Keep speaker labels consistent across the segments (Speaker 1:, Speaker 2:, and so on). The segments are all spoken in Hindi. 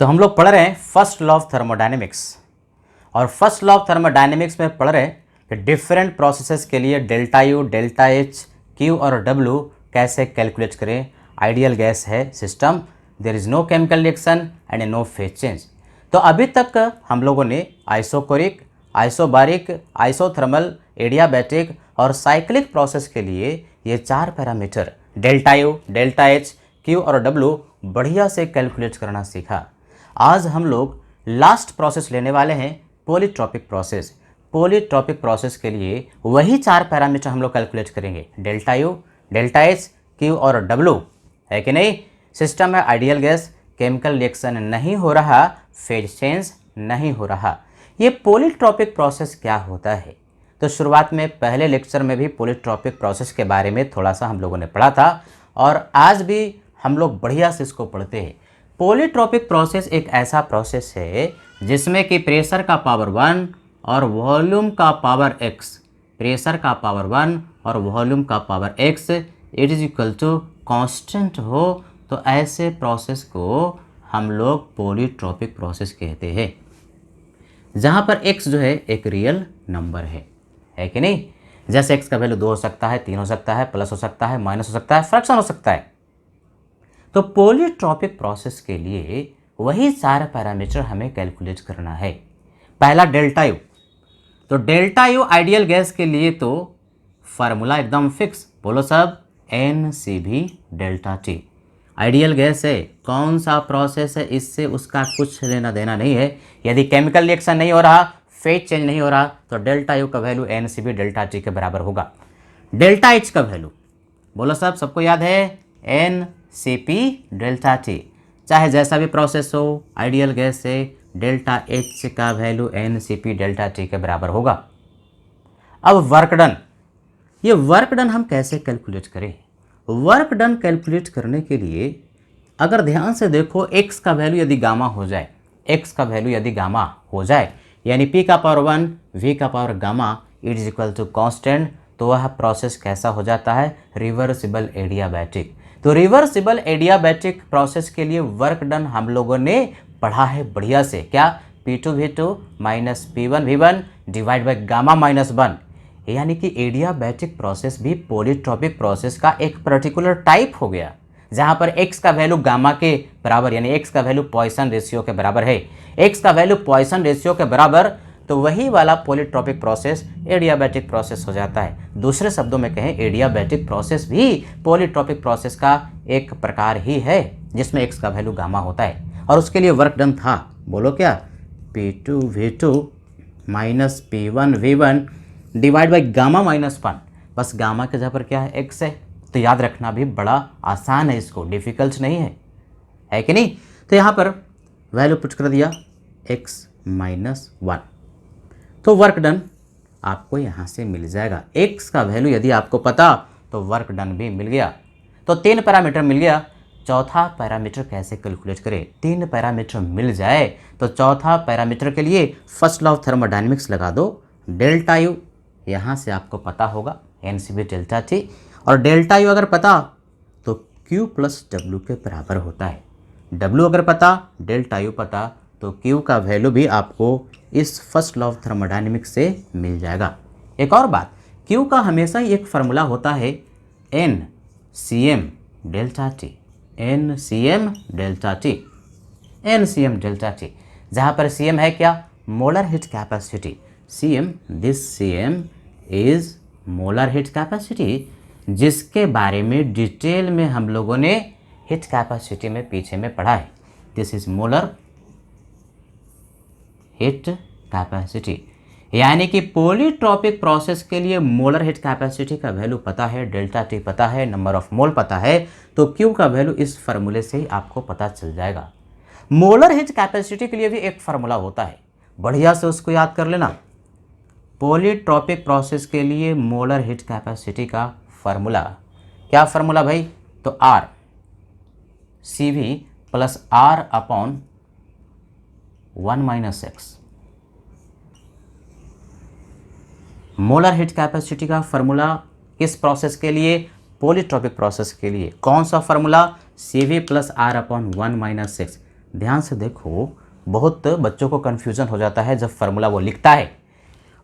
Speaker 1: तो हम लोग पढ़ रहे हैं फर्स्ट लॉ ऑफ थर्मोडायनेमिक्स, और फर्स्ट लॉ ऑफ थर्मोडायनेमिक्स में पढ़ रहे हैं कि डिफरेंट प्रोसेसेस के लिए delta U, delta H, Q और डब्ल्यू कैसे कैलकुलेट करें। आइडियल गैस है system, there is no chemical reaction and no phase change. तो अभी तक हम लोगों ने आइसोकोरिक, आइसोबारिक, आइसोथर्मल, एडियाबैटिक और साइक्लिक प्रोसेस के लिए ये 4 parameter delta U, delta H, Q और डब्ल्यू बढ़िया से कैलकुलेट करना सीखा। आज हम लोग लास्ट प्रोसेस लेने वाले हैं, पॉलीट्रॉपिक प्रोसेस। पॉलीट्रॉपिक प्रोसेस के लिए वही 4 पैरामीटर हम लोग कैलकुलेट करेंगे, delta U, delta H, Q और डब्ल्यू, है कि नहीं। सिस्टम है आइडियल गैस, केमिकल रिएक्शन नहीं हो रहा, फेज चेंज नहीं हो रहा। ये पॉलीट्रॉपिक प्रोसेस क्या होता है? तो शुरुआत में पहले लेक्चर में भी पॉलीट्रॉपिक प्रोसेस के बारे में थोड़ा सा हम लोगों ने पढ़ा था, और आज भी हम लोग बढ़िया से इसको पढ़ते हैं। पॉलीट्रॉपिक प्रोसेस एक ऐसा प्रोसेस है जिसमें कि प्रेशर का पावर 1 और वॉल्यूम का पावर x, प्रेशर का पावर 1 और वॉल्यूम का power x it is equal to constant हो, तो ऐसे प्रोसेस को हम लोग पॉलीट्रॉपिक प्रोसेस कहते हैं, जहाँ पर x जो है एक रियल नंबर है कि नहीं। जैसे x का वैल्यू 2 हो सकता है, 3 हो सकता है, प्लस हो सकता है, माइनस हो सकता है, फ्रैक्शन हो सकता है। तो पॉलीट्रॉपिक प्रोसेस के लिए वही 4 पैरामीटर हमें कैलकुलेट करना है। पहला डेल्टा यू, तो डेल्टा यू आइडियल गैस के लिए तो फार्मूला एकदम फिक्स, बोलो सब, NCV delta T. Ideal gas है, कौन सा प्रोसेस है, इससे उसका कुछ लेना देना नहीं है। यदि केमिकल रिएक्शन नहीं हो रहा, फेज चेंज नहीं हो रहा, तो डेल्टा यू का वैल्यू NCV डेल्टा टी के बराबर होगा। डेल्टा एच का वैल्यू, बोलो सब, सबको याद है, NCP डेल्टा टी। चाहे जैसा भी प्रोसेस हो, आइडियल गैस से डेल्टा एच का वैल्यू NCP डेल्टा टी के बराबर होगा। अब वर्क डन, ये वर्क डन हम कैसे कैलकुलेट करें? वर्क डन कैलकुलेट करने के लिए अगर ध्यान से देखो, x का वैल्यू यदि गामा हो जाए, x का वैल्यू यदि गामा हो जाए, यानी p का पावर 1 v का power gamma it is equal to constant, तो वह प्रोसेस कैसा हो जाता है, रिवर्सिबल एडियाबैटिक। तो रिवर्सिबल एडियाबैटिक प्रोसेस के लिए वर्क डन हम लोगों ने पढ़ा है बढ़िया से, क्या, P2V2 minus P1V1 divide by gamma minus 1, यानी कि एडियाबैटिक प्रोसेस भी पॉलीट्रॉपिक प्रोसेस का एक पर्टिकुलर टाइप हो गया, जहां पर x का वैल्यू गामा के बराबर, यानी x का वैल्यू पॉइसन रेशियो के बराबर है। x का वैल्यू पॉइसन रेशियो के बराबर, तो वही वाला पॉलीट्रॉपिक प्रोसेस एडियाबैटिक प्रोसेस हो जाता है। दूसरे शब्दों में कहें, एडियाबैटिक प्रोसेस भी पॉलीट्रॉपिक प्रोसेस का एक प्रकार ही है, जिसमें x का वैल्यू गामा होता है। और उसके लिए वर्क डन था, बोलो क्या, P2V2 minus P1V1 divide by gamma minus 1, बस गामा के जगह पर क्या है, x है, तो याद रखना भी बड़ा आसान है, इसको डिफिकल्ट नहीं है कि नहीं। तो यहाँ पर वैल्यू पुट कर दिया x माइनस 1, तो वर्क डन आपको यहाँ से मिल जाएगा। x का वैल्यू यदि आपको पता, तो वर्क डन भी मिल गया। तो 3 पैरामीटर मिल गया। चौथा पैरामीटर कैसे कैलकुलेट करें? 3 पैरामीटर मिल जाए तो चौथा पैरामीटर के लिए फर्स्ट लॉ ऑफ थर्मोडायनेमिक्स लगा दो, डेल्टा यू यहाँ से आपको पता होगा, NCV डेल्टा टी, और डेल्टा यू अगर पता तो Q प्लस W के बराबर होता है। W अगर पता, डेल्टा यू पता, तो Q का वैल्यू भी आपको इस फर्स्ट लॉ ऑफ थर्मोडायनेमिक्स से मिल जाएगा। एक और बात, Q का हमेशा ही एक फार्मूला होता है, NCM delta T, NCM delta T, NCM delta T, जहाँ पर CM है क्या, molar heat capacity. CM, this CM is molar heat capacity, जिसके बारे में डिटेल में हम लोगों ने हीट कैपेसिटी में पीछे में पढ़ा है। This is molar heat capacity, यानी कि पॉलीट्रॉपिक प्रोसेस के लिए मोलर हीट कैपेसिटी का वैल्यू पता है, डेल्टा टी पता है, नंबर ऑफ मोल पता है, तो Q का वैल्यू इस फार्मूले से ही आपको पता चल जाएगा। मोलर हीट कैपेसिटी के लिए भी एक फार्मूला होता है, बढ़िया से उसको याद कर लेना। पॉलीट्रॉपिक प्रोसेस के लिए मोलर हीट कैपेसिटी का फार्मूला, क्या फार्मूला भाई, तो R CV plus R upon 1 minus x. Molar heat capacity का फार्मूला किस प्रोसेस के लिए, पॉलीट्रॉपिक प्रोसेस के लिए। कौन सा formula, CV plus R upon 1 minus x. ध्यान से देखो, बहुत बच्चों को कन्फ्यूजन हो जाता है जब फार्मूला वो लिखता है।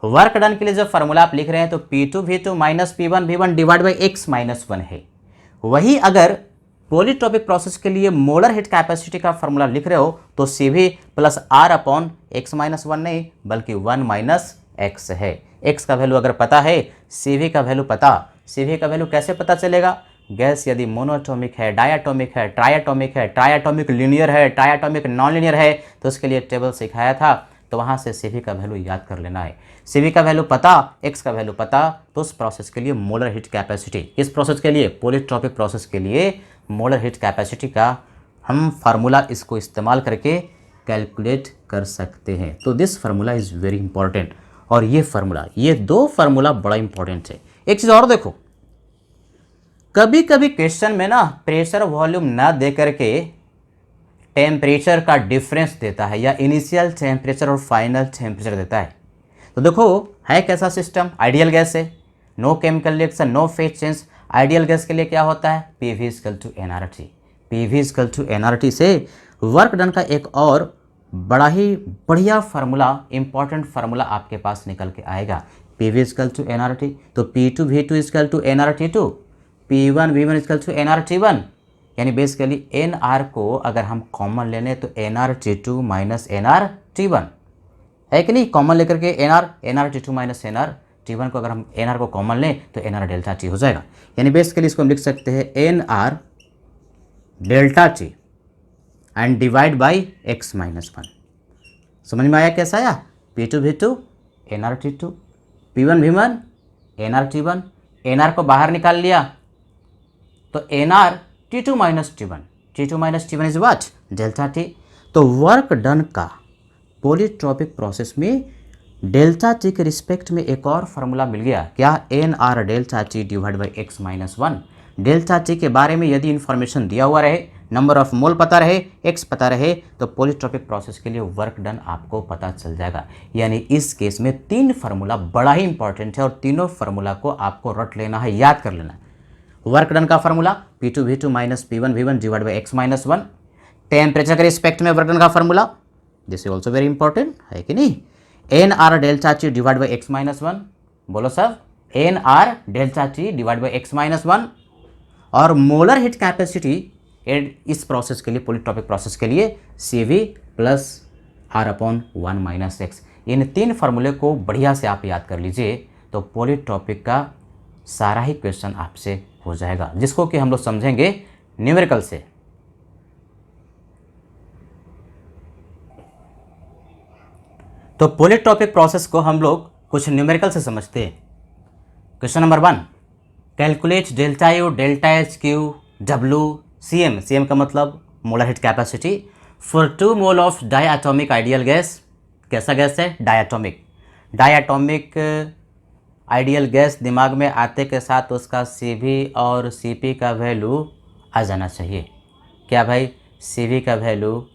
Speaker 1: वर्क डन के लिए जब फार्मूला आप लिख रहे हैं तो P2V2 minus P1V1 divide by x minus 1 है। वही अगर पॉलीट्रॉपिक प्रोसेस के लिए मोलर हीट कैपेसिटी का फार्मूला लिख रहे हो तो CV plus R upon x minus 1 नहीं बल्कि 1 माइनस x है। x का वैल्यू अगर पता है, CV का वैल्यू पता, CV का वैल्यू कैसे पता चलेगा? गैस यदि मोनोएटॉमिक है, डायटॉमिक है, ट्राइएटॉमिक है, ट्राइएटॉमिक लीनियर है, ट्राइएटॉमिक नॉन लीनियर है, तो उसके लिए टेबल सिखाया था, तो वहाँ से CV का वैल्यू याद कर लेना है। CV का वैल्यू पता, x का वैल्यू पता, तो उस प्रोसेस के लिए मोलर हीट कैपेसिटी, किस प्रोसेस के लिए? पॉलीट्रॉपिक प्रोसेस के लिए मोलर हीट कैपेसिटी का हम फार्मूला इसको इस्तेमाल करके कैलकुलेट कर सकते हैं। तो this formula is very important. और ये फार्मूला, ये दो फार्मूला बड़ा इंपॉर्टेंट है। एक चीज़ और देखो, कभी कभी क्वेश्चन में ना प्रेशर वॉल्यूम ना दे करके टेम्परेचर का डिफरेंस देता है या इनिशियल टेम्परेचर और फाइनल टेम्परेचर देता है। तो देखो है कैसा सिस्टम, आइडियल गैस है, no chemical reaction, no phase change. Ideal gas के लिए क्या होता है? PV equal to nRT। PV equal to nRT से वर्क डन का एक और बड़ा ही बढ़िया फार्मूला, इंपॉर्टेंट फार्मूला आपके पास निकल के आएगा। PV इक्वल टू nRT, तो P2V2 equal to nRT2, P1V1 equal to nRT1। यानी बेसिकली nR को अगर हम कॉमन ले लें तो nRT2 माइनस nRT1 है कि नहीं? कॉमन लेकर के nRT2 माइनस nRT1 को अगर हम nR को कॉमन लें तो nR डेल्टा T हो जाएगा। यानी बेसिकली इसको हम लिख सकते हैं nR delta T and divide by x minus 1। समझ में आया कैसा आया? P2V2 nRT2, P1V1 nRT1, nR को बाहर निकाल लिया तो nR T2 minus T1, T2 minus T1 is what? Delta T। तो वर्क डन का पॉलीट्रॉपिक प्रोसेस में डेल्टा T के रिस्पेक्ट में एक और फार्मूला मिल गया, क्या? nR delta T divide by x minus 1। Delta T के बारे में यदि इन्फॉर्मेशन दिया हुआ रहे, नंबर ऑफ मोल पता रहे, x पता रहे, तो पॉलीट्रॉपिक प्रोसेस के लिए वर्क डन आपको पता चल जाएगा। यानी इस केस में तीन फार्मूला बड़ा ही इंपॉर्टेंट है और तीनों फार्मूला को आपको रट लेना है, याद कर लेना है। वर्क डन का formula P2V2 minus P1V1 divide by x minus 1। Temperature के रिस्पेक्ट में वर्क डन का formula, this is also very important, है कि नहीं? nR delta T divide by x minus 1। बोलो सब, nR delta T divide by x minus 1। और मोलर हीट कैपेसिटी इस प्रोसेस के लिए, पॉलीट्रॉपिक प्रोसेस के लिए CV plus R upon 1 minus x। इन तीन फार्मूले को बढ़िया से आप याद कर लीजिए तो पॉलीट्रॉपिक का सारा ही क्वेश्चन आपसे हो जाएगा, जिसको कि हम लोग समझेंगे न्यूमेरिकल से। तो पॉलीट्रॉपिक प्रोसेस को हम लोग कुछ न्यूमेरिकल से समझते हैं। Question number 1, calculate delta U, delta H, Q, W, CM। CM का मतलब molar heat capacity for 2 mole of diatomic ideal gas. कैसा गैस है? डायटोमिक। डायटोमिक आइडियल गैस दिमाग में आते के साथ उसका CV और CP का वैल्यू आ जाना चाहिए। क्या भाई? CV का वैल्यू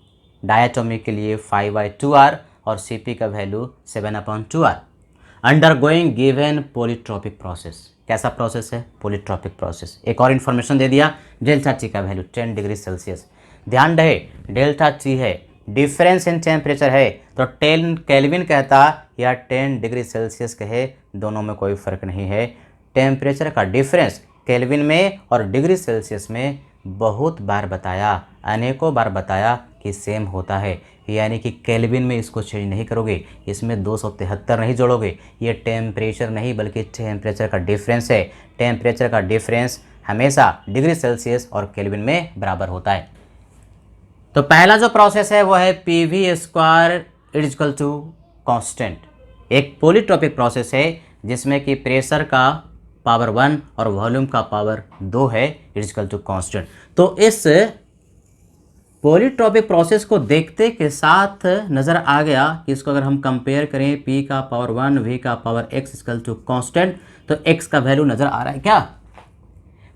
Speaker 1: डायटोमिक के लिए 5/2R और CP का value 7/2R। Under going given polytropic process. कैसा प्रोसेस है? Polytropic process. एक और इन्फॉर्मेशन दे दिया, डेल्टा T का वैल्यू 10 डिग्री सेल्सियस। ध्यान रहे डेल्टा T है, डिफरेंस इन टेम्परेचर है, तो 10 केल्विन कहता या 10 डिग्री सेल्सियस कहे, दोनों में कोई फ़र्क नहीं है। टेम्परेचर का डिफरेंस केल्विन में और डिग्री सेल्सियस में बहुत बार बताया, अनेकों बार बताया कि सेम होता है। यानी कि केल्विन में इसको चेंज नहीं करोगे, इसमें 273 नहीं जोड़ोगे। ये टेम्परेचर नहीं बल्कि टेम्परेचर का डिफरेंस है। टेम्परेचर का डिफरेंस हमेशा डिग्री सेल्सियस और केल्विन में बराबर होता है। तो पहला जो प्रोसेस है वो है PV square equal to constant. एक पॉलीट्रॉपिक प्रोसेस है जिसमें कि प्रेशर का पावर 1 और वॉल्यूम का पावर 2 है, इक्वल टू कांस्टेंट। तो इस पॉलीट्रॉपिक प्रोसेस को देखते के साथ नज़र आ गया कि इसको अगर हम कंपेयर करें P का पावर 1, V का power x equal to constant, तो x का वैल्यू नज़र आ रहा है क्या?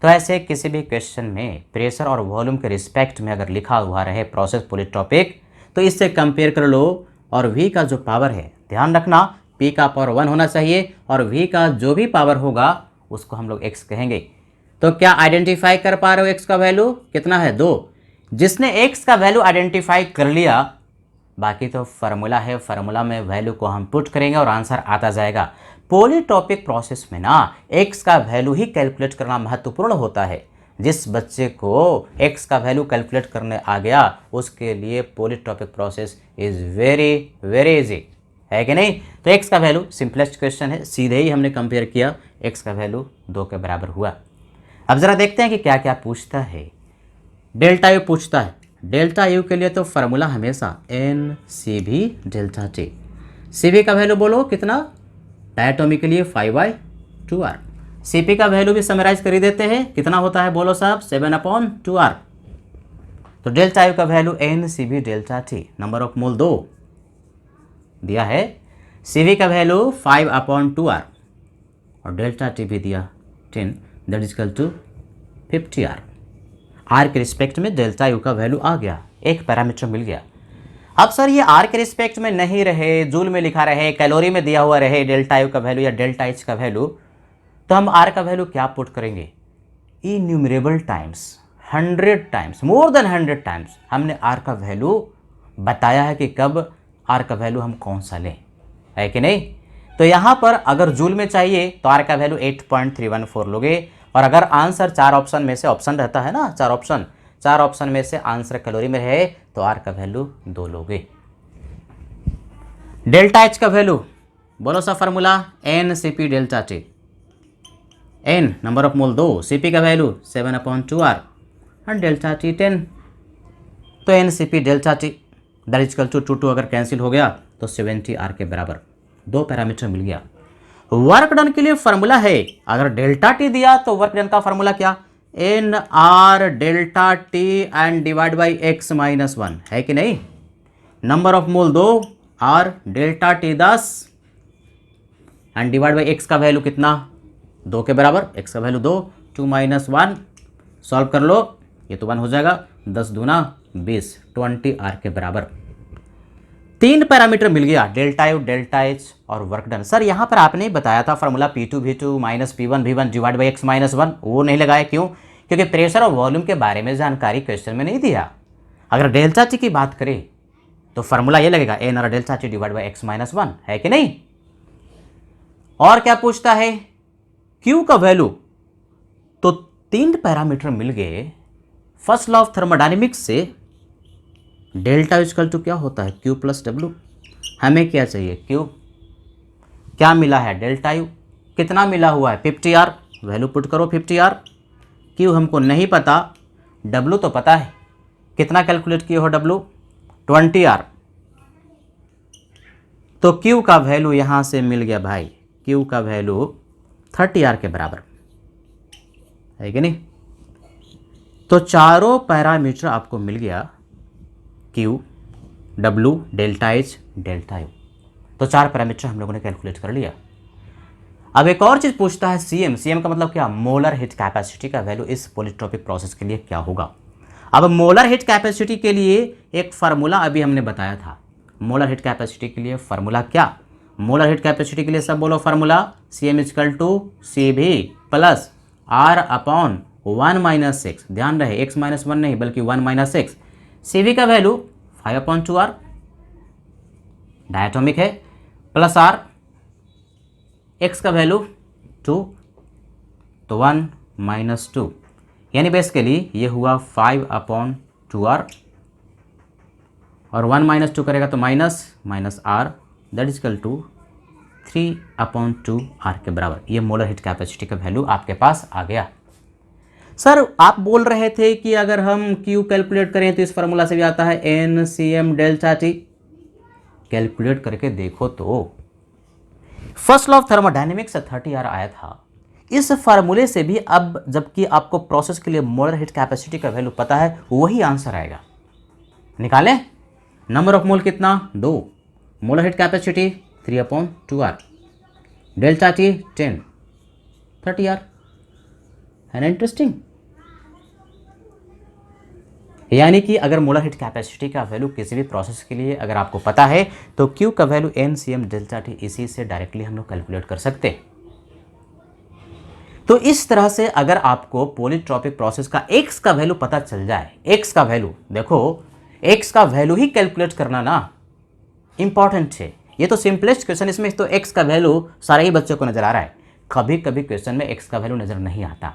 Speaker 1: तो ऐसे किसी भी क्वेश्चन में प्रेशर और वॉल्यूम के रिस्पेक्ट में अगर लिखा हुआ रहे प्रोसेस पॉलीट्रॉपिक, तो इससे कंपेयर कर लो। और V का जो पावर है, ध्यान रखना P का पावर 1 होना चाहिए और V का जो भी पावर होगा उसको हम लोग x कहेंगे। तो क्या आइडेंटिफाई कर पा रहे हो? x का वैल्यू कितना है? 2। जिसने x का वैल्यू आइडेंटिफाई कर लिया, बाकी तो फार्मूला है, फार्मूला में वैल्यू को हम पुट करेंगे और आंसर आता जाएगा। पॉलीटॉपिक प्रोसेस में ना x का वैल्यू ही कैलकुलेट करना महत्वपूर्ण होता है। जिस बच्चे को x का वैल्यू कैलकुलेट करने आ गया उसके लिए polytropic process is very very easy, है कि नहीं। तो x का वैल्यू सिंपलेस्ट क्वेश्चन है, सीधे ही हमने कंपेयर किया, x का वैल्यू 2 के बराबर हुआ। अब जरा देखते हैं कि क्या क्या पूछता है। डेल्टा यू पूछता है। डेल्टा यू के लिए तो फार्मूला हमेशा एन सी भी डेल्टा टी। सी भी का वैल्यू बोलो कितना, डायटोमिक के लिए 5/2r। सी पी का वैल्यू भी समराइज कर ही देते हैं, कितना होता है बोलो साहब, 7/2r। तो डेल्टा यू का value N C B delta T, number of mole 2 दिया है, सी वी का वैल्यू 5/2r और डेल्टा टी भी दिया 10, that is equal to 50r। R के रिस्पेक्ट में डेल्टा यू का वैल्यू आ गया, एक पैरामीटर मिल गया। अब सर ये आर के रिस्पेक्ट में नहीं रहे, जूल में लिखा रहे, कैलोरी में दिया हुआ रहे डेल्टा यू का वैल्यू या डेल्टा एच का वैल्यू, तो हम आर का वैल्यू क्या पुट करेंगे, innumerable times, 100 times, more than 100 times हमने आर का वैल्यू बताया है कि कब आर का वैल्यू हम कौन सा लें, है कि नहीं। तो यहाँ पर अगर जूल में चाहिए तो आर का वैल्यू 8.314 लोगे, और अगर आंसर 4 ऑप्शन में से, ऑप्शन रहता है ना 4 ऑप्शन में से आंसर कैलोरी में है तो आर का वैल्यू 2 लोगे। डेल्टा एच का वैल्यू बोलो सा formula, N C P delta T, N number of mole 2, C P का वैल्यू 7/2r और डेल्टा टी 10। तो N C P delta T that is equal to 2 अगर कैंसिल हो गया तो 70r के बराबर, 2 पैरामीटर मिल गया। वर्क डन के लिए फार्मूला है, अगर डेल्टा टी दिया तो वर्क डन का फार्मूला क्या, N R delta T and divide by X minus 1, है कि नहीं। Number of mole 2 R delta T 10 and divide by X का वैल्यू कितना, 2 के बराबर, एक्स का वैल्यू 2, 2 - 1 सॉल्व कर लो, ये तो 1 हो जाएगा, 10 दूना 20, 20r के बराबर। 3 पैरामीटर मिल गया, डेल्टा यू, डेल्टा एच और वर्क डन। सर यहाँ पर आपने बताया था formula P2 V2 minus P1 V1 divide by X minus 1, वो नहीं लगाया, क्यों, क्योंकि प्रेशर और वॉल्यूम के बारे में जानकारी क्वेश्चन में नहीं दिया। अगर डेल्टा टी की बात करें तो फार्मूला ये लगेगा N R delta T divide by X minus 1, है कि नहीं। और क्या पूछता है, क्यू का वैल्यू, तो 3 पैरामीटर मिल गए। फर्स्ट लॉ ऑफ थर्मोडायनेमिक्स से डेल्टा इक्वल टू क्या होता है, क्यू प्लस डब्ल्यू। हमें क्या चाहिए, क्यू, क्या मिला है, डेल्टा यू, कितना मिला हुआ है 50r, वैल्यू पुट करो 50r। क्यू हमको नहीं पता, डब्ल्यू तो पता है, कितना कैलकुलेट किए हो डब्ल्यू, 20r। तो क्यू का वैल्यू यहाँ से मिल गया भाई, क्यू का वैल्यू 30r के बराबर, है कि नहीं। तो चारों पैरामीटर आपको मिल गया, Q, W, delta H, delta U. तो 4 पैरामीटर हम लोगों ने कैलकुलेट कर लिया। अब एक और चीज़ पूछता है सीएम। सीएम का मतलब क्या, मोलर हीट कैपेसिटी का वैल्यू इस पॉलीट्रोपिक प्रोसेस के लिए क्या होगा। अब मोलर हीट कैपेसिटी के लिए एक फार्मूला अभी हमने बताया था। मोलर हीट कैपेसिटी के लिए फार्मूला क्या, मोलर हीट कैपेसिटी के लिए सब बोलो formula, CM equal to CV plus R/1 - 6। ध्यान रहे x - 1 नहीं बल्कि 1 - 6। CV का वैल्यू 5/2r डायटोमिक है, प्लस R, x का वैल्यू 2, तो 1 - 2, यानी बेसिकली ये हुआ 5/2r और 1 - 2 करेगा तो minus R, that is equal to 3/2r के बराबर। ये मोलर हीट कैपेसिटी का वैल्यू आपके पास आ गया। सर आप बोल रहे थे कि अगर हम Q कैलकुलेट करें तो इस फार्मूला से भी आता है NCM डेल्टा टी। कैलकुलेट करके देखो तो फर्स्ट लॉ ऑफ थर्मोडायनेमिक्स से 30R आया था। इस फार्मूले से भी अब जबकि आपको प्रोसेस के लिए मोलर हीट कैपेसिटी का वैल्यू पता है, वही आंसर आएगा। निकालें, नंबर ऑफ मोल कितना, 2, molar heat capacity 3/2r, delta T 10, 30R, है ना इंटरेस्टिंग। यानी कि अगर मोलर हीट कैपेसिटी का वैल्यू किसी भी प्रोसेस के लिए अगर आपको पता है तो Q का वैल्यू NCM डेल्टा टी, इसी से डायरेक्टली हम लोग कैलकुलेट कर सकते हैं। तो इस तरह से अगर आपको पॉलीट्रॉपिक प्रोसेस का एक्स का वैल्यू पता चल जाए, एक्स का वैल्यू देखो, एक्स का वैल्यू ही कैलकुलेट करना ना इंपॉर्टेंट है। ये तो सिंपलेस्ट क्वेश्चन, इसमें तो एक्स का वैल्यू सारे ही बच्चों को नजर आ रहा है। कभी कभी क्वेश्चन में एक्स का वैल्यू नजर नहीं आता।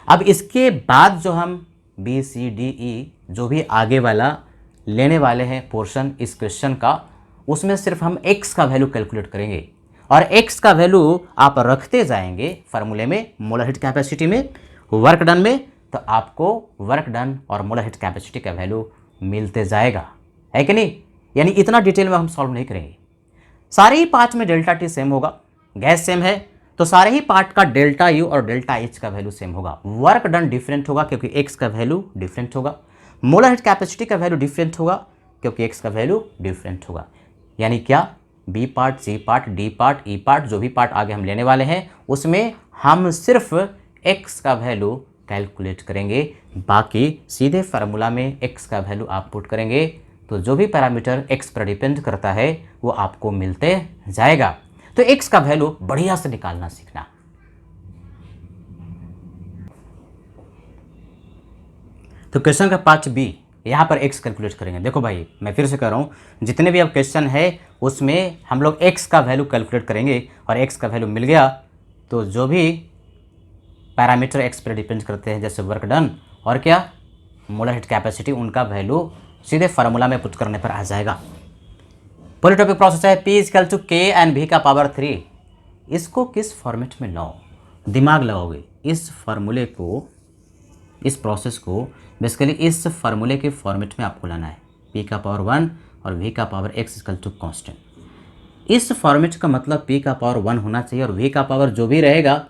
Speaker 1: अब इसके बाद जो हम बी सी डी ई जो भी आगे वाला लेने वाले हैं पोर्शन इस क्वेश्चन का, उसमें सिर्फ हम एक्स का वैल्यू कैलकुलेट करेंगे और एक्स का वैल्यू आप रखते जाएंगे फार्मूले में, मोलर हीट कैपेसिटी में, वर्क डन में, तो आपको वर्क डन और मोलर हीट कैपेसिटी का वैल्यू मिलते जाएगा, है कि नहीं। यानी इतना डिटेल में हम सॉल्व नहीं करेंगे। सारे ही पार्ट में डेल्टा टी सेम होगा, गैस सेम है तो सारे ही पार्ट का डेल्टा यू और डेल्टा एच का वैल्यू सेम होगा। वर्क डन डिफरेंट होगा क्योंकि एक्स का वैल्यू डिफरेंट होगा। मोलर हीट कैपेसिटी का वैल्यू डिफरेंट होगा क्योंकि एक्स का वैल्यू डिफरेंट होगा। यानी क्या, B part, C part, D part, E part, जो भी पार्ट आगे हम लेने वाले हैं उसमें हम सिर्फ एक्स का वैल्यू कैलकुलेट करेंगे, बाकी सीधे फार्मूला में एक्स का वैल्यू आप पुट करेंगे तो जो भी पैरामीटर एक्स पर डिपेंड करता है वो आपको मिलते जाएगा। तो एक्स का वैल्यू बढ़िया से निकालना सीखना। तो क्वेश्चन का पार्ट बी, यहाँ पर एक्स कैलकुलेट करेंगे। देखो भाई, मैं फिर से कह रहा हूँ, जितने भी अब क्वेश्चन है उसमें हम लोग एक्स का वैल्यू कैलकुलेट करेंगे और एक्स का वैल्यू मिल गया तो जो भी पैरामीटर एक्स पर डिपेंड करते हैं जैसे वर्क डन और क्या मोलर हीट कैपेसिटी, उनका वैल्यू सीधे फार्मूला में पुट करने पर आ जाएगा। पॉलीट्रॉपिक प्रोसेस है P equal to K and V का पावर 3। इसको किस फॉर्मेट में लाओ, दिमाग लगाओगे। इस फार्मूले को, इस प्रोसेस को बेसिकली इस फार्मूले के फॉर्मेट में आपको लाना है। P का पावर 1 और V का power x equal to constant. इस फॉर्मेट का मतलब P का पावर 1 होना चाहिए और V का पावर जो भी रहेगा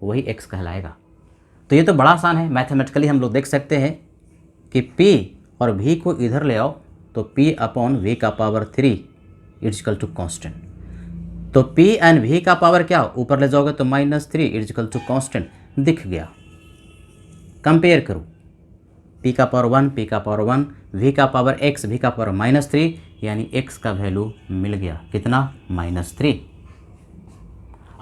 Speaker 1: वही x कहलाएगा। तो ये तो बड़ा आसान है, मैथमेटिकली हम लोग देख सकते हैं कि P और V को इधर ले आओ तो P अपॉन V का पावर 3 इक्वल टू कॉन्स्टेंट। तो P एंड V का पावर क्या, ऊपर ले जाओगे तो -3 इक्वल टू कॉन्स्टेंट दिख गया। कंपेयर करो, P का पावर 1, P का पावर 1, V का पावर x, V का पावर -3, यानी x का वैल्यू मिल गया कितना, -3।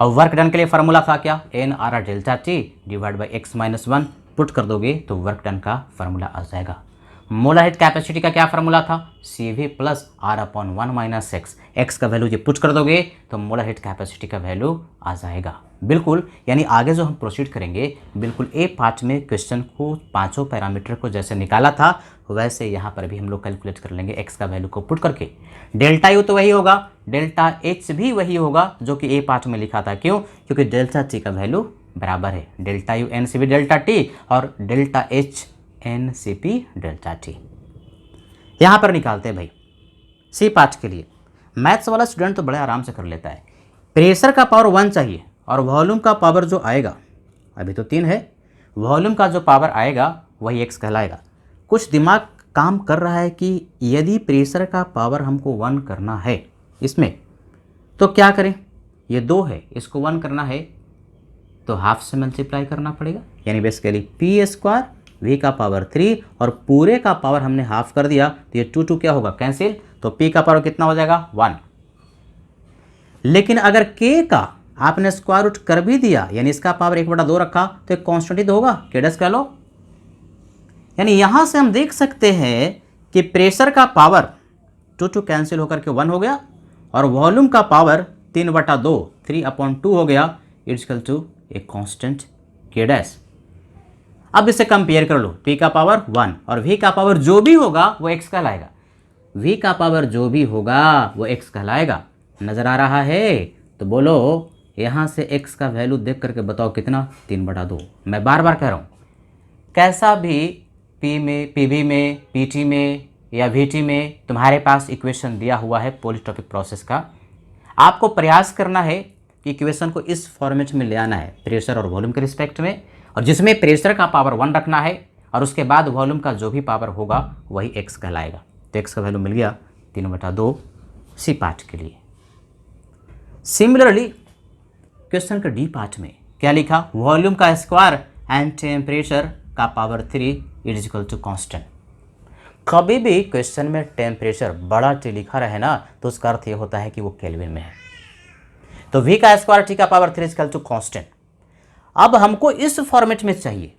Speaker 1: और वर्क डन के लिए फार्मूला था क्या, NR delta T divide by x - 1, put कर दोगे तो वर्क डन का फार्मूला आ जाएगा। मोलर हीट कैपेसिटी का क्या फार्मूला था, CV plus R upon 1 minus x का वैल्यू ये पुट कर दोगे तो मोलर हीट कैपेसिटी का वैल्यू आ जाएगा। बिल्कुल, यानी आगे जो हम प्रोसीड करेंगे बिल्कुल ए पार्ट में क्वेश्चन को पांचों पैरामीटर को जैसे निकाला था वैसे यहाँ पर भी हम लोग कैलकुलेट कर लेंगे एक्स का वैल्यू को पुट करके। डेल्टा यू तो वही होगा, डेल्टा एच भी वही होगा जो कि ए पार्ट में लिखा था। क्यों, क्योंकि डेल्टा टी का वैल्यू बराबर है delta U N C B delta T और delta H N C P delta T. यहाँ पर निकालते हैं भाई सी पार्ट के लिए। मैथ्स वाला स्टूडेंट तो बड़े आराम से कर लेता है। प्रेशर का पावर 1 चाहिए और वॉल्यूम का पावर जो आएगा, अभी तो 3 है, वॉल्यूम का जो पावर आएगा वही एक्स कहलाएगा। कुछ दिमाग काम कर रहा है कि यदि प्रेशर का पावर हमको 1 करना है इसमें तो क्या करें, ये 2 है, इसको 1 करना है तो हाफ से मल्टीप्लाई करना पड़ेगा, यानी बेसिकली पी स्क्वायर v का पावर 3 और पूरे का पावर हमने हाफ कर दिया तो ये 2 क्या होगा, कैंसिल, तो p का पावर कितना हो जाएगा 1। लेकिन अगर k का आपने स्क्वायर रूट कर भी दिया यानी इसका पावर 1/2 रखा तो एक कॉन्स्टेंट ही तो होगा, k डैश कह लो। यानी यहां से हम देख सकते हैं कि प्रेशर का पावर 2 कैंसिल होकर के 1 हो गया और वॉल्यूम का पावर 3/2 3/2 हो गया इक्वल टू एक कांस्टेंट k डैश। अब इसे कंपेयर कर लो, p का पावर 1 और v का पावर जो भी होगा वो x कहलाएगा, v का पावर जो भी होगा वो x कहलाएगा। नजर आ रहा है तो बोलो यहां से x का वैल्यू देख करके बताओ कितना, 3/2। मैं बार बार कह रहा हूं, कैसा भी p में, pv में, pt में या vt में तुम्हारे पास इक्वेशन दिया हुआ है पॉलीट्रॉपिक प्रोसेस का, आपको प्रयास करना है कि इक्वेशन को इस फॉर्मेट में ले आना है प्रेशर और वॉल्यूम के रिस्पेक्ट में, और जिसमें प्रेशर का पावर 1 रखना है और उसके बाद वॉल्यूम का जो भी पावर होगा वही x कहलाएगा। तो x का वैल्यू मिल गया 3/2 सी पार्ट के लिए। सिमिलरली क्वेश्चन का डी पार्ट में क्या लिखा, वॉल्यूम का स्क्वायर एंड टेम्परेचर का power 3 is equal to constant. कभी भी क्वेश्चन में टेम्परेचर बड़ा टी लिखा रहे ना तो उसका अर्थ ये होता है कि वो केल्विन में है। तो v का स्क्वायर t का power 3 is equal to constant. अब हमको इस फॉर्मेट में चाहिए,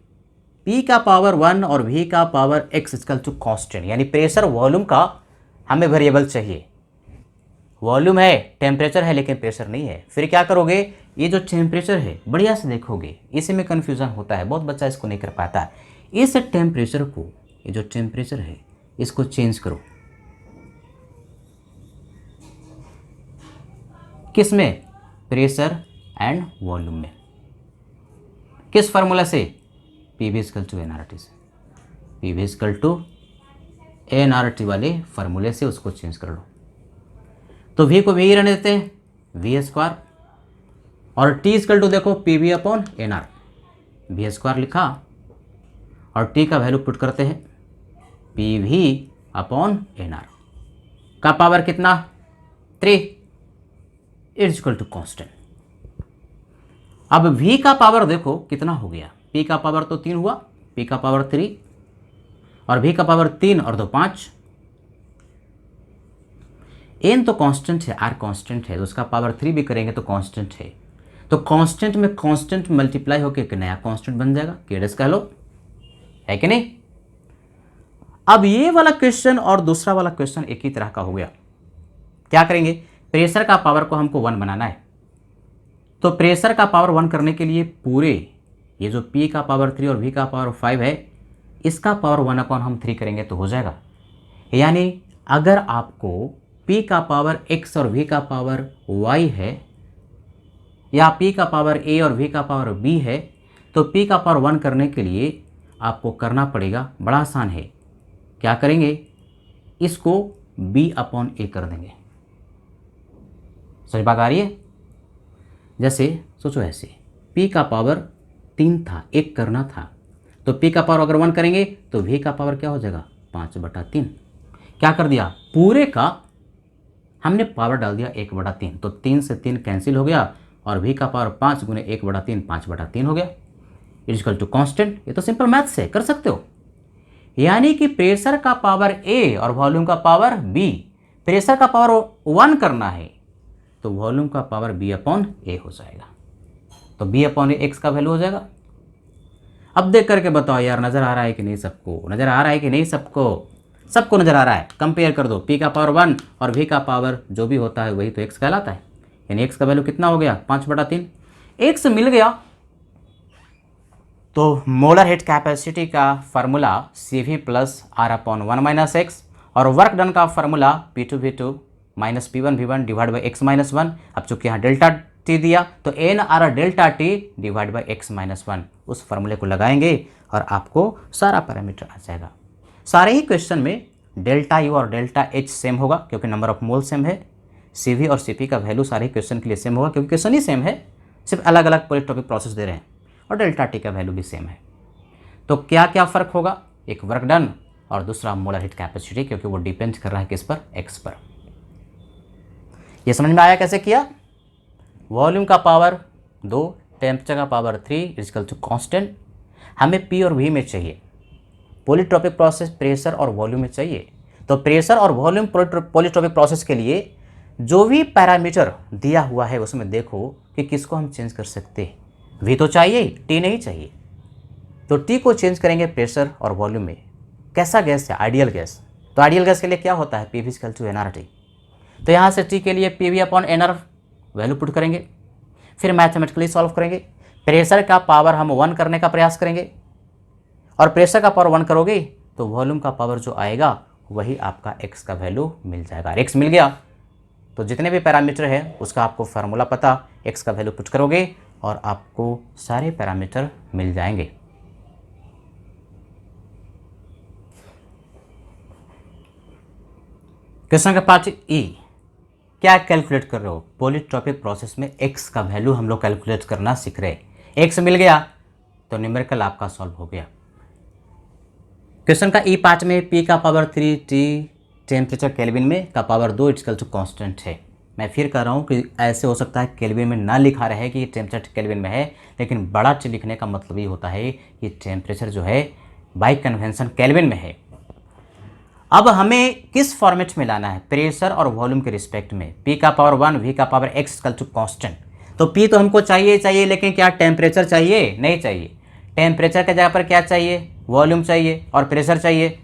Speaker 1: P का पावर 1 और V का power x equal to constant, यानी प्रेशर वॉल्यूम का हमें वेरिएबल चाहिए। वॉल्यूम है, टेम्परेचर है, लेकिन प्रेशर नहीं है। फिर क्या करोगे, ये जो टेम्परेचर है बढ़िया से देखोगे, इसी में कन्फ्यूज़न होता है, बहुत बच्चा इसको नहीं कर पाता है। इस टेम्परेचर को, ये जो टेम्परेचर है इसको चेंज करो, किस में, प्रेशर एंड वॉल्यूम में। किस फार्मूला से, P V equal to NRT से, P V equal to NRT वाले फार्मूले से उसको चेंज कर लो। तो वी को वी रहने देते हैं, वी स्क्वायर, और टी इक्वल टू देखो P V upon N R, V square लिखा, और टी का वैल्यू पुट करते हैं P V upon N R का पावर कितना, 3 इज इक्वल टू कॉन्स्टेंट। अब v का पावर देखो कितना हो गया, p का पावर तो 3 हुआ, p का पावर 3 और v का पावर 3 और 2 5। n तो कांस्टेंट है, r कांस्टेंट है, तो उसका पावर 3 भी करेंगे तो कांस्टेंट है। तो कांस्टेंट में कांस्टेंट मल्टीप्लाई होकर एक नया कांस्टेंट बन जाएगा, केडस कह लो, है कि नहीं। अब ये वाला क्वेश्चन और दूसरा वाला क्वेश्चन एक ही तरह का हो गया। क्या करेंगे, प्रेशर का पावर को हमको 1 बनाना है, तो प्रेशर का पावर 1 करने के लिए पूरे ये जो P का पावर 3 और V का पावर 5 है, इसका पावर 1 अपॉन हम 3 करेंगे तो हो जाएगा। यानी अगर आपको P का पावर x और V का पावर y है, या P का पावर a और V का पावर b है, तो P का पावर 1 करने के लिए आपको करना पड़ेगा, बड़ा आसान है। क्या करेंगे, इसको b अपॉन a कर देंगे। समझ बात आ रही है। जैसे सोचो ऐसे, P का पावर 3 था, 1 करना था, तो P का पावर अगर 1 करेंगे तो V का पावर क्या हो जाएगा, 5/3। क्या कर दिया, पूरे का हमने पावर डाल दिया 1/3, तो 3 से 3 कैंसिल हो गया, और V का पावर 5 गुने 1/3 5/3 हो गया, इक्वल टू कांस्टेंट। ये तो सिंपल मैथ से कर सकते हो। यानी कि प्रेशर का पावर A और वॉल्यूम का पावर B, प्रेशर का पावर 1 करना है तो वॉल्यूम का पावर B अपॉन A हो जाएगा, तो B अपॉन A x का वैल्यू हो जाएगा। अब देख करके बताओ यार, नज़र आ रहा है कि नहीं सबको, नज़र आ रहा है कि नहीं सबको, सबको नज़र आ रहा है। कंपेयर कर दो, P का पावर 1 और V का पावर जो भी होता है वही तो x कहलाता है, यानी x का वैल्यू कितना हो गया, 5/3। x मिल गया तो मोलर हीट कैपेसिटी का formula CV plus R upon 1 - x, और वर्क डन का formula P2 V2 minus P1 V1 divide by x minus 1। अब चूंकि यहाँ डेल्टा टी दिया तो NR delta T divide by x minus 1, उस फार्मूले को लगाएंगे और आपको सारा पैरामीटर आ जाएगा। सारे ही क्वेश्चन में डेल्टा U और डेल्टा H सेम होगा क्योंकि नंबर ऑफ मोल सेम है। CV और CP का वैल्यू सारे ही क्वेश्चन के लिए सेम होगा क्योंकि क्वेश्चन ही सेम है, सिर्फ अलग अलग पॉलिटॉपिक प्रोसेस दे रहे हैं, और डेल्टा टी का वैल्यू भी सेम है। तो क्या क्या फ़र्क होगा, एक वर्क डन और दूसरा मोलर हीट कैपेसिटी, क्योंकि वो डिपेंड कर रहा है किस पर, x पर। ये समझ में आया कैसे किया। वॉल्यूम का पावर 2, टेम्परेचर का पावर 3 इक्वल टू कांस्टेंट। हमें P और V में चाहिए, पॉलीट्रोपिक प्रोसेस प्रेशर और वॉल्यूम में चाहिए। तो प्रेशर और वॉल्यूम पॉलीट्रोपिक प्रोसेस के लिए जो भी पैरामीटर दिया हुआ है उसमें देखो कि किसको हम चेंज कर सकते हैं। V तो चाहिए, T नहीं चाहिए, तो T को चेंज करेंगे प्रेशर और वॉल्यूम में। कैसा गैस है, आइडियल गैस। तो आइडियल गैस के लिए क्या होता है, PV इक्वल टू NRT। तो यहाँ से T के लिए PV upon NR value put करेंगे, फिर मैथमेटिकली सॉल्व करेंगे। प्रेशर का पावर हम 1 करने का प्रयास करेंगे, और प्रेशर का पावर 1 करोगे तो वॉल्यूम का पावर जो आएगा वही आपका x का वैल्यू मिल जाएगा। x मिल गया तो जितने भी पैरामीटर है उसका आपको फार्मूला पता, x का वैल्यू पुट करोगे और आपको सारे पैरामीटर मिल जाएंगे। क्वेश्चन का पार्ट E, क्या कैलकुलेट कर रहे हो, पॉलीट्रोपिक प्रोसेस में x का वैल्यू हम लोग कैलकुलेट करना सीख रहे हैं। x मिल गया तो न्यूमेरिकल आपका सॉल्व हो गया। क्वेश्चन का E पार्ट में P का पावर 3 T टेम्परेचर केल्विन में का पावर 2 इक्वल टू कांस्टेंट है। मैं फिर कह रहा हूँ कि ऐसे हो सकता है केल्विन में ना लिखा रहे कि टेम्परेचर केल्विन में है, लेकिन बड़ा टी लिखने का मतलब ये होता है कि टेम्परेचर जो है बाय कन्वेंशन केल्विन में है। अब हमें किस फॉर्मेट में लाना है, प्रेशर और वॉल्यूम के रिस्पेक्ट में। P का पावर 1 V का power x equal to constant, तो P तो हमको चाहिए चाहिए, लेकिन क्या टेम्परेचर चाहिए? नहीं चाहिए। टेम्परेचर के जगह पर क्या चाहिए? वॉल्यूम चाहिए और प्रेशर चाहिए।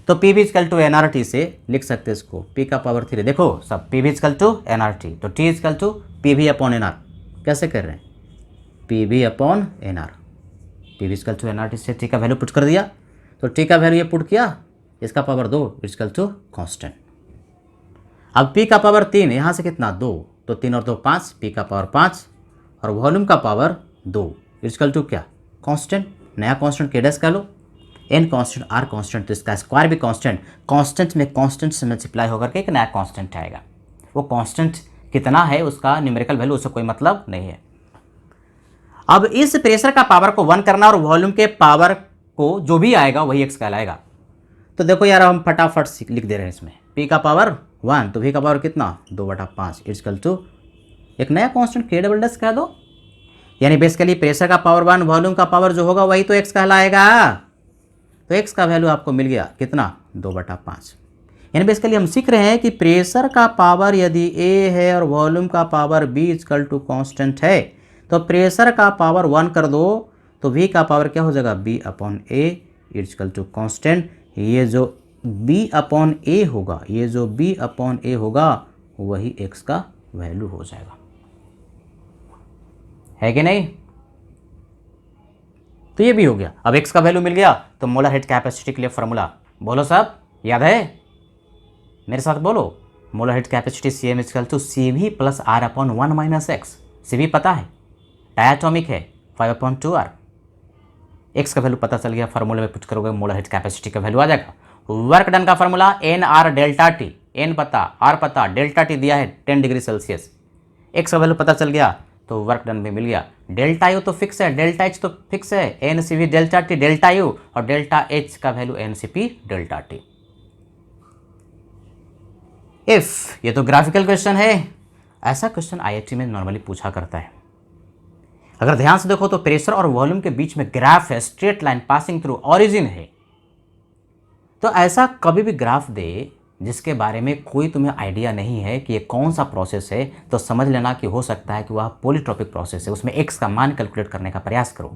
Speaker 1: तो P भी इक्वल टू nRT से लिख सकते हैं इसको, P का पावर 3। देखो सब P भी इक्वल टू nRT, तो T equal to PV upon nR। कैसे कर रहे हैं? PV upon nR, PV equal to nRT से T का वैल्यू पुट कर दिया, तो T का वैल्यू ये पुट किया, इसका पावर 2 इक्वल टू कॉन्स्टेंट। अब P का पावर 3, यहाँ से कितना? 2, तो 3 और 2 5, P का पावर 5 और वॉल्यूम का पावर 2 इक्वल टू क्या? कांस्टेंट। नया कांस्टेंट के डैश का लो, एन कांस्टेंट आर कांस्टेंट, तो इसका स्क्वायर भी कांस्टेंट, कांस्टेंट में कांस्टेंट से मल्टीप्लाई होकर के एक नया कांस्टेंट आएगा। वो कांस्टेंट कितना है उसका न्यूमेरिकल वैल्यू, उससे कोई मतलब नहीं है। अब इस प्रेशर का पावर को 1 करना और वॉल्यूम के पावर को जो भी आएगा वही एक्स कहलाएगा। तो देखो यार हम फटाफट लिख दे रहे हैं इसमें, P का पावर 1 तो V का पावर कितना? 2/5 इक्वल टू एक नया कांस्टेंट K डबल डैश कह दो, यानी बेसिकली प्रेशर का पावर 1, वॉल्यूम का पावर जो होगा वही तो एक्स कहलाएगा। तो एक्स का वैल्यू आपको मिल गया कितना? 2/5। यानी बेसिकली हम सीख रहे हैं कि प्रेशर का पावर यदि A है और वॉल्यूम का power B equal to constant है, तो प्रेशर का पावर 1 कर दो तो V का पावर क्या हो जाएगा? B upon A equal to constant. ये जो B अपॉन A होगा, ये जो B अपॉन A होगा वही x का वैल्यू हो जाएगा, है कि नहीं? तो ये भी हो गया। अब x का वैल्यू मिल गया, तो मोलर हेड कैपेसिटी के लिए फॉर्मूला बोलो सब, याद है? मेरे साथ बोलो, molar heat capacity Cm equal to Cv plus R upon 1 minus X. Cv पता है, डायटोमिक है, 5/2R। x का वैल्यू पता चल गया, फार्मूले में पुट करोगे मोलर हेड कैपेसिटी का वैल्यू आ जाएगा। वर्क डन का formula NR delta T, N पता, R पता, डेल्टा T दिया है 10 डिग्री सेल्सियस। x का वैल्यू पता चल गया तो वर्क डन भी मिल गया। डेल्टा यू तो फिक्स है, डेल्टा एच तो फिक्स है, NCV delta T delta U, और डेल्टा एच का value NCP delta T। If ये तो ग्राफिकल क्वेश्चन है, ऐसा क्वेश्चन IIT में नॉर्मली पूछा करता है। अगर ध्यान से देखो तो प्रेशर और वॉल्यूम के बीच में ग्राफ है, straight line passing through origin है। तो ऐसा कभी भी ग्राफ दे जिसके बारे में कोई तुम्हें आइडिया नहीं है कि ये कौन सा प्रोसेस है, तो समझ लेना कि हो सकता है कि वह पॉलीट्रॉपिक प्रोसेस है, उसमें x का मान कैलकुलेट करने का प्रयास करो।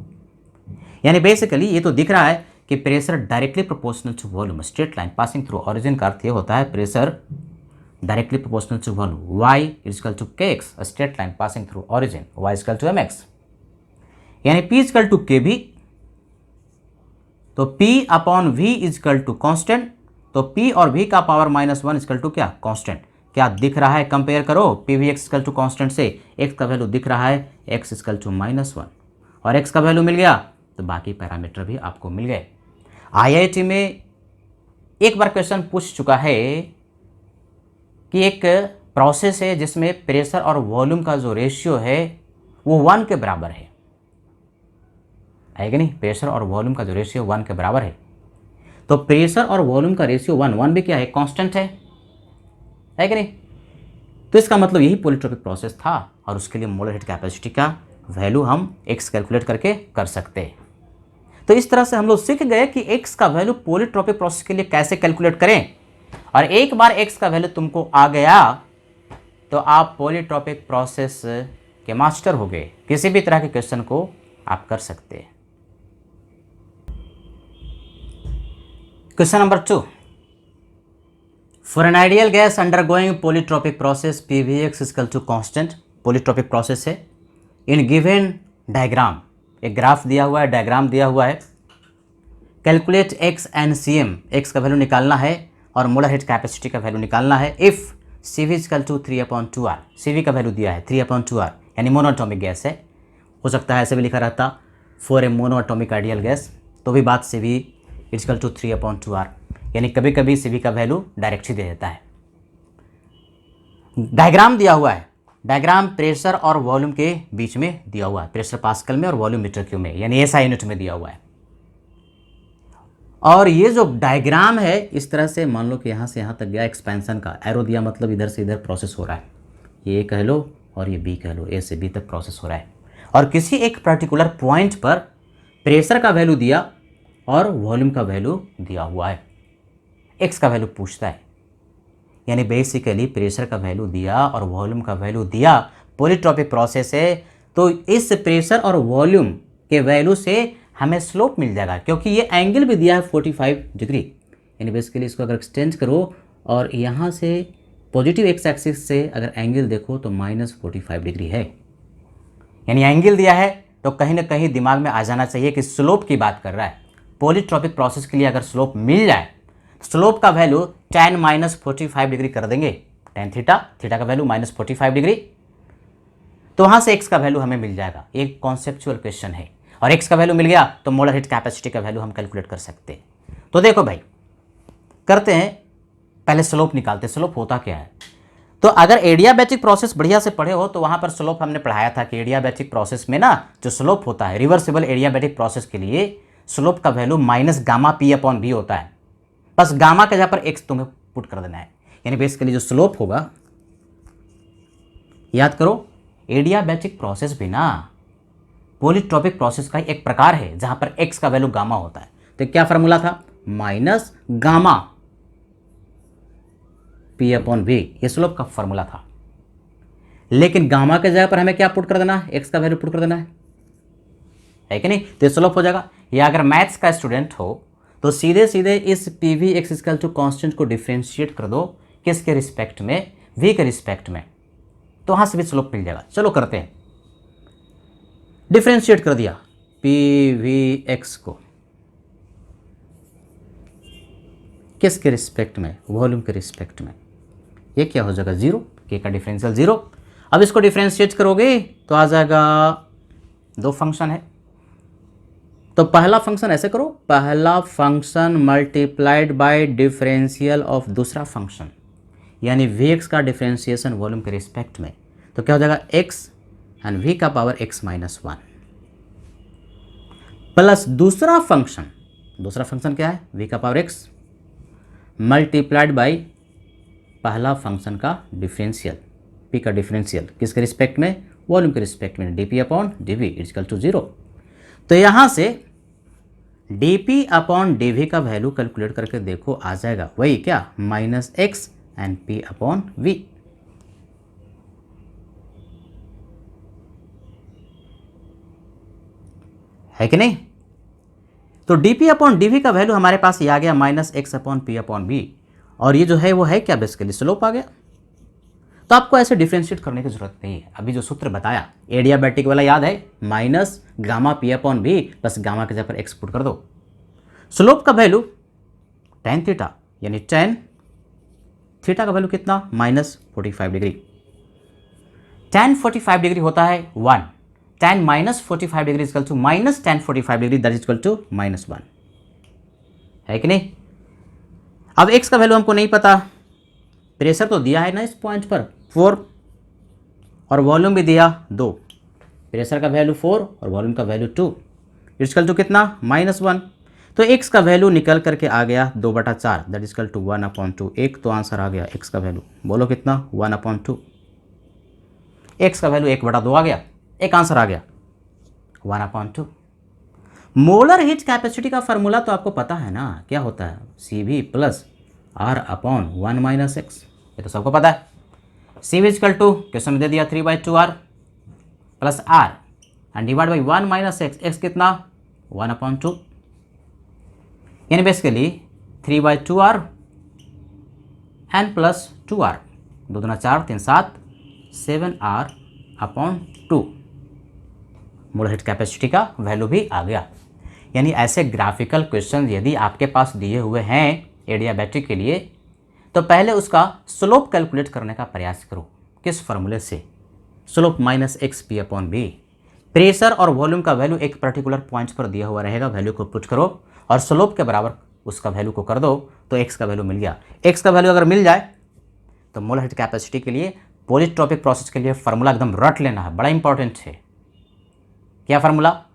Speaker 1: यानी बेसिकली ये तो दिख रहा है कि pressure directly proportional to volume, straight line passing through origin का अर्थ ये होता है pressure directly proportional to volume, y equal to kx, straight line passing through origin, y equal to mx। यानी P इक्वल टू kV, तो P upon V equal to constant, तो P और V का पावर -1 इक्वल टू क्या? कॉन्स्टेंट। क्या दिख रहा है? कंपेयर करो, PVx इक्वल टू कॉन्स्टेंट से x का वैल्यू दिख रहा है x इक्वल टू -1, और x का वैल्यू मिल गया तो बाकी पैरामीटर भी आपको मिल गए। IIT में एक बार क्वेश्चन पूछ चुका है कि एक प्रोसेस है जिसमें प्रेशर और वॉल्यूम का जो रेशियो है वो 1 के बराबर है कि नहीं? प्रेशर और वॉल्यूम का जो रेशियो 1 के बराबर है, तो प्रेशर और वॉल्यूम का रेशियो 1 भी क्या है? कांस्टेंट है कि नहीं? तो इसका मतलब यही पॉलीट्रॉपिक प्रोसेस था, और उसके लिए मोलर हेड कैपेसिटी का वैल्यू हम x कैलकुलेट करके कर सकते हैं। तो इस तरह से हम लोग सीख गए कि x का वैल्यू पॉलीट्रॉपिक प्रोसेस के लिए कैसे कैलकुलेट करें, और एक बार x का वैल्यू तुमको आ गया तो आप पॉलीट्रॉपिक प्रोसेस के मास्टर हो गए, किसी भी तरह के क्वेश्चन को आप कर सकते हैं। Question number 2. For an ideal gas undergoing polytropic process, PVx is equal to constant. Polytropic process है। In given diagram, एक ग्राफ दिया हुआ है, डायग्राम दिया हुआ है। Calculate x and Cm, x का वैल्यू निकालना है और मोलर हेड कैपेसिटी का वैल्यू निकालना है। If Cv is equal to 3/2R, Cv का वैल्यू दिया है 3/2R, यानी मोनोएटॉमिक गैस है। हो सकता है ऐसे भी लिखा रहता for a monoatomic ideal gas, तो भी बात Cv इक्वल टू 3/2R, यानी कभी कभी Cv का वैल्यू डायरेक्ट ही दे देता है। डायग्राम दिया हुआ है, डायग्राम प्रेशर और वॉल्यूम के बीच में दिया हुआ है, प्रेशर पास्कल में और वॉल्यूम मीटर क्यूब में, यानी SI यूनिट में दिया हुआ है। और ये जो डायग्राम है इस तरह से मान लो कि यहाँ से यहाँ तक गया, एक्सपेंशन का एरो दिया, मतलब इधर से इधर प्रोसेस हो रहा है, ये A कह लो और ये B कह लो, A से B तक प्रोसेस हो रहा है। और किसी एक पर्टिकुलर पॉइंट पर प्रेशर का वैल्यू दिया और वॉल्यूम का वैल्यू दिया हुआ है, x का वैल्यू पूछता है। यानी बेसिकली प्रेशर का वैल्यू दिया और वॉल्यूम का वैल्यू दिया पॉलीट्रॉपिक प्रोसेस है, तो इस प्रेशर और वॉल्यूम के वैल्यू से हमें स्लोप मिल जाएगा, क्योंकि ये एंगल भी दिया है 45 डिग्री। यानी बेसिकली इसको अगर एक्सटेंड करो और यहाँ से पॉजिटिव एक्स एक्सिस से अगर एंगल देखो तो -45 डिग्री है। यानी एंगल दिया है तो कहीं ना कहीं दिमाग में आ जाना चाहिए कि स्लोप की बात कर रहा है। पॉलीट्रॉपिक प्रोसेस के लिए अगर स्लोप मिल जाए, स्लोप का वैल्यू tan -45 डिग्री कर देंगे, tan थीटा, थीटा का वैल्यू -45 डिग्री, तो वहाँ से x का वैल्यू हमें मिल जाएगा। एक कॉन्सेप्चुअल क्वेश्चन है, और x का वैल्यू मिल गया तो मोलर हीट कैपेसिटी का वैल्यू हम कैलकुलेट कर सकते हैं। तो देखो भाई, करते हैं, पहले स्लोप निकालते हैं। स्लोप होता क्या है? तो अगर एडियाबैटिक प्रोसेस बढ़िया से पढ़े हो तो वहाँ पर स्लोप हमने पढ़ाया था कि एडियाबैटिक प्रोसेस में ना जो स्लोप होता है, रिवर्सिबल एडियाबैटिक प्रोसेस के लिए स्लोप का वैल्यू -γ/p/v होता है। बस गामा के जगह पर x तुम्हें पुट कर देना है। यानी बेसिकली जो स्लोप होगा, याद करो, एडियाबैटिक प्रोसेस भी ना पॉलीट्रॉपिक प्रोसेस का एक प्रकार है जहां पर x का वैल्यू गामा होता है। तो क्या फॉर्मूला था? -γ/p/v, ये स्लोप का फॉर्मूला था। लेकिन गामा के जगह पर हमें क्या पुट कर देना है? x का वैल्यू पुट कर देना है कि नहीं? तो स्लोप हो जाएगा। या अगर मैथ्स का स्टूडेंट हो तो सीधे सीधे इस PV x equal to constant को डिफरेंशिएट कर दो, किसके रिस्पेक्ट में? v के रिस्पेक्ट में, तो वहां से भी स्लोप मिल जाएगा। चलो करते हैं, डिफरेंशिएट कर दिया PVx को, किसके रिस्पेक्ट में? वॉल्यूम के रिस्पेक्ट में। ये क्या हो जाएगा? 0, k का डिफरेंशियल 0। अब इसको डिफरेंशिएट करोगे तो आ जाएगा, दो फंक्शन है, तो पहला फंक्शन ऐसे करो, पहला function multiplied by differential of दूसरा फंक्शन, यानी Vx का डिफरेंशिएशन वॉल्यूम के रिस्पेक्ट में, तो क्या हो जाएगा? x एंड v का पावर x-1 प्लस दूसरा फंक्शन क्या है? v का पावर x मल्टीप्लाइड बाय पहला फंक्शन का डिफरेंशियल, p का डिफरेंशियल, किसके रिस्पेक्ट में? वॉल्यूम के रिस्पेक्ट में, dp/dv इक्वल टू 0। तो यहां से dp/dv का वैल्यू कैलकुलेट करके देखो, आ जाएगा वही क्या? -x and p/v। है कि नहीं? तो dp/dv का वैल्यू हमारे पास ये आ गया -x/p/v, और ये जो है वो है क्या? बेसिकली स्लोप आ गया। तो आपको ऐसे डिफरेंशिएट करने की जरूरत नहीं है। अभी जो सूत्र बताया एडियाबैटिक वाला याद है, -γ/p/v प्लस गामा के जगह पर x पुट कर दो। स्लोप का वैल्यू tan थीटा, यानी tan थीटा का वैल्यू कितना? -45 डिग्री। tan 45 डिग्री होता है 1, tan -45 degree equal to -tan 45 degree, that is equal to -1, है कि नहीं? अब x का वैल्यू हमको नहीं पता, प्रेशर तो दिया है ना इस पॉइंट पर 4, और वॉल्यूम भी दिया 2, प्रेशर का वैल्यू 4 और वॉल्यूम का वैल्यू 2, इक्वल टू कितना? -1। तो x का वैल्यू निकल करके आ गया 2/4, दैट इक्वल टू 1/2। एक तो आंसर आ गया x का वैल्यू, बोलो कितना? 1/2। x का वैल्यू 1/2 आ गया, एक आंसर आ गया 1/2। मोलर हीट कैपेसिटी का फॉर्मूला तो आपको पता है ना, क्या होता है? CV प्लस R/1 - x, ये तो सबको पता है। CV इक्वल टू, क्वेश्चन में दे दिया 3/2R plus R and divide by 1 - x, x कितना? 1/2, यानी basically 3/2R and plus 2R, 2 दूना 4, 3 7, 7R/2। मोलर हीट कैपेसिटी का वैल्यू भी आ गया। यानी ऐसे ग्राफिकल क्वेश्चन यदि आपके पास दिए हुए हैं एडियाबैटिक के लिए, तो पहले उसका स्लोप कैलकुलेट करने का प्रयास करो। किस फॉर्मूले से? Slope -x/p/v। प्रेशर और वॉल्यूम का वैल्यू एक पर्टिकुलर पॉइंट पर दिया हुआ रहेगा, वैल्यू को पुट करो और स्लोप के बराबर उसका वैल्यू को कर दो, तो x का वैल्यू मिल गया। x का वैल्यू अगर मिल जाए तो मोलर हीट कैपेसिटी के लिए, पॉलीट्रॉपिक प्रोसेस के लिए फार्मूला एकदम रट लेना है, बड़ा इंपॉर्टेंट है। क्या formula?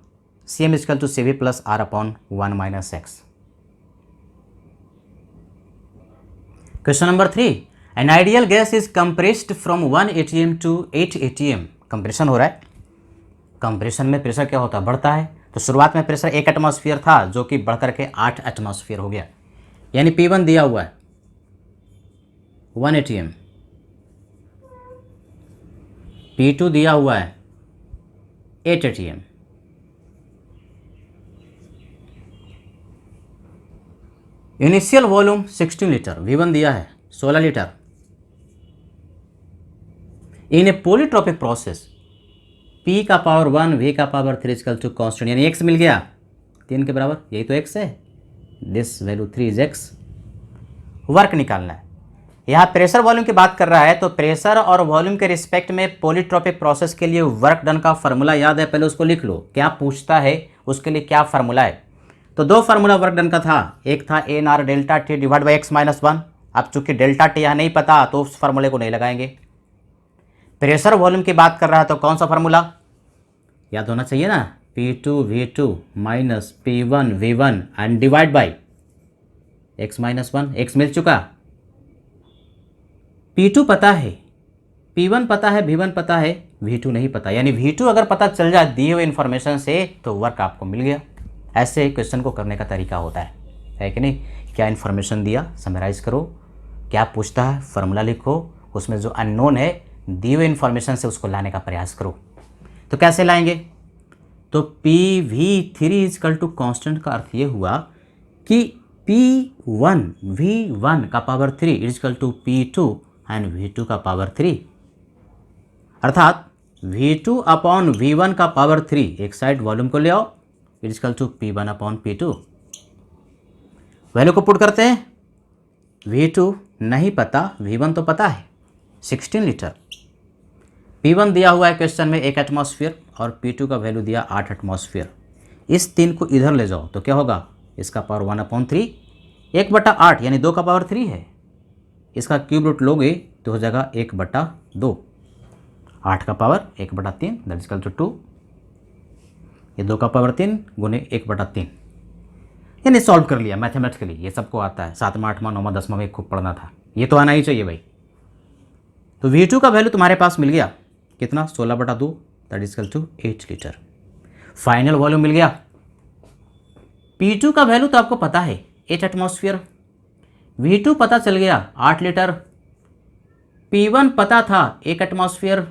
Speaker 1: CM equal to CV plus R/1 - x। Question number 3, an ideal gas is compressed from 1 atm to 8 atm। Compression हो रहा है। कंप्रेशन में प्रेशर क्या होता है? बढ़ता है। तो शुरुआत में प्रेशर 1 एटमॉस्फेयर था, जो कि बढ़कर के 8 एटमॉस्फेयर हो गया। यानी P1 दिया हुआ है 1 atm, P2 दिया हुआ है 8 atm, initial volume 16 litre, V1 दिया है 16 लीटर। इन ए पॉलीट्रॉपिक प्रोसेस P का पावर 1 V का पावर 3 इक्वल टू कांस्टेंट, यानी x मिल गया 3 के बराबर, यही तो x है, this value 3 is x। Work निकालना है, यहाँ प्रेशर वॉल्यूम की बात कर रहा है, तो प्रेशर और वॉल्यूम के रिस्पेक्ट में पॉलीट्रॉपिक प्रोसेस के लिए वर्क डन का फार्मूला याद है, पहले उसको लिख लो, क्या पूछता है उसके लिए क्या फार्मूला है। तो दो फार्मूला वर्क डन का था, एक था N R delta T divide by X minus 1। अब चूंकि डेल्टा टी यहाँ नहीं पता तो उस फार्मूले को नहीं लगाएंगे। प्रेशर वॉल्यूम की बात कर रहा है तो कौन सा फार्मूला याद होना चाहिए ना, P2 V2 minus P1 V1 and divide by x minus 1, x मिल चुका, P2 पता है, P1 पता है, V1 पता है, V2 नहीं पता, यानी V2 अगर पता चल जाए दिए हुए इन्फॉर्मेशन से तो वर्क आपको मिल गया। ऐसे क्वेश्चन को करने का तरीका होता है कि नहीं, क्या इन्फॉर्मेशन दिया समराइज करो, क्या पूछता है फार्मूला लिखो, उसमें जो अननोन है दिए हुए इन्फॉर्मेशन से उसको लाने का प्रयास करो। तो कैसे लाएंगे, तो PV3 इजकल टू कॉन्स्टेंट का अर्थ ये हुआ कि P1 V1 का power 3 is equal to P2 and V2 का पावर 3, अर्थात V2 अपॉन V1 का पावर 3 एक साइड वॉल्यूम को ले आओ, equal to P1 upon P2। Value को पुट करते हैं, V2 नहीं पता, V1 तो पता है 16 लीटर, P1 दिया हुआ है क्वेश्चन में 1 एटमॉस्फेयर और P2 का वैल्यू दिया 8 एटमॉस्फेयर। इस 3 को इधर ले जाओ तो क्या होगा, इसका पावर 1/3, 1/8 यानी 2 का पावर 3 है, इसका क्यूब रूट लोगे तो हो जाएगा 1/2, 8 का power 1/3 that is equal to 2, ये 2 का पावर 3 गुने 1/3, यानी सॉल्व कर लिया मैथमेटिकली। ये सबको आता है, 7वां 8वां 9वां 10वां में खूब पढ़ना था, ये तो आना ही चाहिए भाई। तो V2 का वैल्यू तुम्हारे पास मिल गया कितना, 16/2 that is equal to 8 litre. Final volume मिल गया, P2 का वैल्यू तो आपको पता है 8 एटमॉस्फेयर, V2 पता चल गया 8 लीटर, P1 पता था 1 एटमॉस्फेयर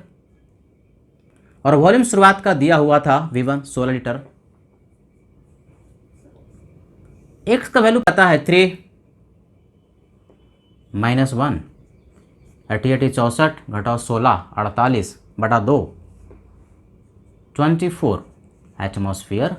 Speaker 1: और वॉल्यूम शुरुआत का दिया हुआ था V1 16 लीटर, x का वैल्यू पता है 3 माइनस 1, 88 64 घटाओ 16 48/2 24 एटमॉस्फेयर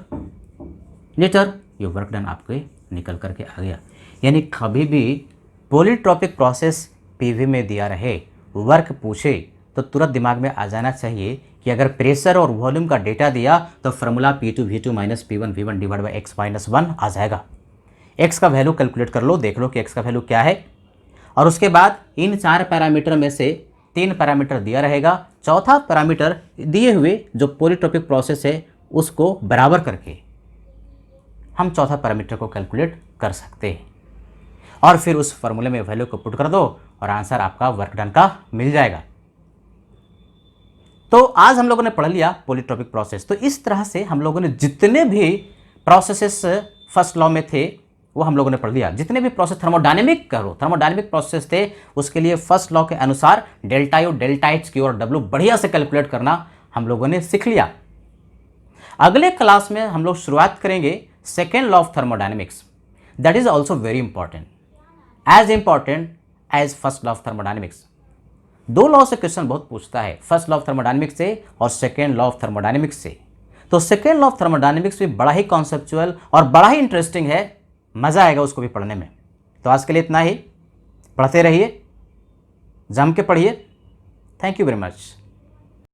Speaker 1: लीटर। ये वर्क डन आपके निकल करके आ गया। यानी कभी भी पॉलीट्रॉपिक प्रोसेस पीवी में दिया रहे, वर्क पूछे तो तुरंत दिमाग में आ जाना चाहिए कि अगर प्रेशर और वॉल्यूम का डेटा दिया तो formula P2 V2 minus P1 V1 divide by x minus 1 आ जाएगा। x का वैल्यू कैलकुलेट कर लो, देख लो कि x का वैल्यू क्या है, और उसके बाद इन 4 पैरामीटर में से 3 पैरामीटर दिया रहेगा, चौथा पैरामीटर दिए हुए जो पॉलीट्रॉपिक प्रोसेस है उसको बराबर करके हम चौथा पैरामीटर को कैलकुलेट कर सकते हैं, और फिर उस फार्मूले में वैल्यू को पुट कर दो और आंसर आपका वर्क डन का मिल जाएगा। तो आज हम लोगों ने पढ़ लिया पॉलीट्रॉपिक प्रोसेस। तो इस तरह से हम लोगों ने जितने भी प्रोसेसेस फर्स्ट लॉ में थे वो हम लोगों ने पढ़ लिया। जितने भी प्रोसेस थर्मोडायनेमिक थर्मोडायनेमिक प्रोसेस थे उसके लिए फर्स्ट लॉ के अनुसार delta U, delta H, Q और डब्ल्यू बढ़िया से कैलकुलेट करना हम लोगों ने सीख लिया। अगले क्लास में हम लोग शुरुआत करेंगे second law of thermodynamics, that is also very important, as important as first law of thermodynamics. दो लॉ से क्वेश्चन बहुत पूछता है, फर्स्ट लॉ ऑफ थर्मोडायनेमिक्स से और सेकेंड लॉ ऑफ थर्मोडायनेमिक्स से। तो सेकेंड लॉ ऑफ थर्मोडायनेमिक्स भी बड़ा ही कॉन्सेप्चुअल और बड़ा ही इंटरेस्टिंग है, मज़ा आएगा उसको भी पढ़ने में। तो आज के लिए इतना ही, पढ़ते रहिए, जम के पढ़िए। Thank you very much.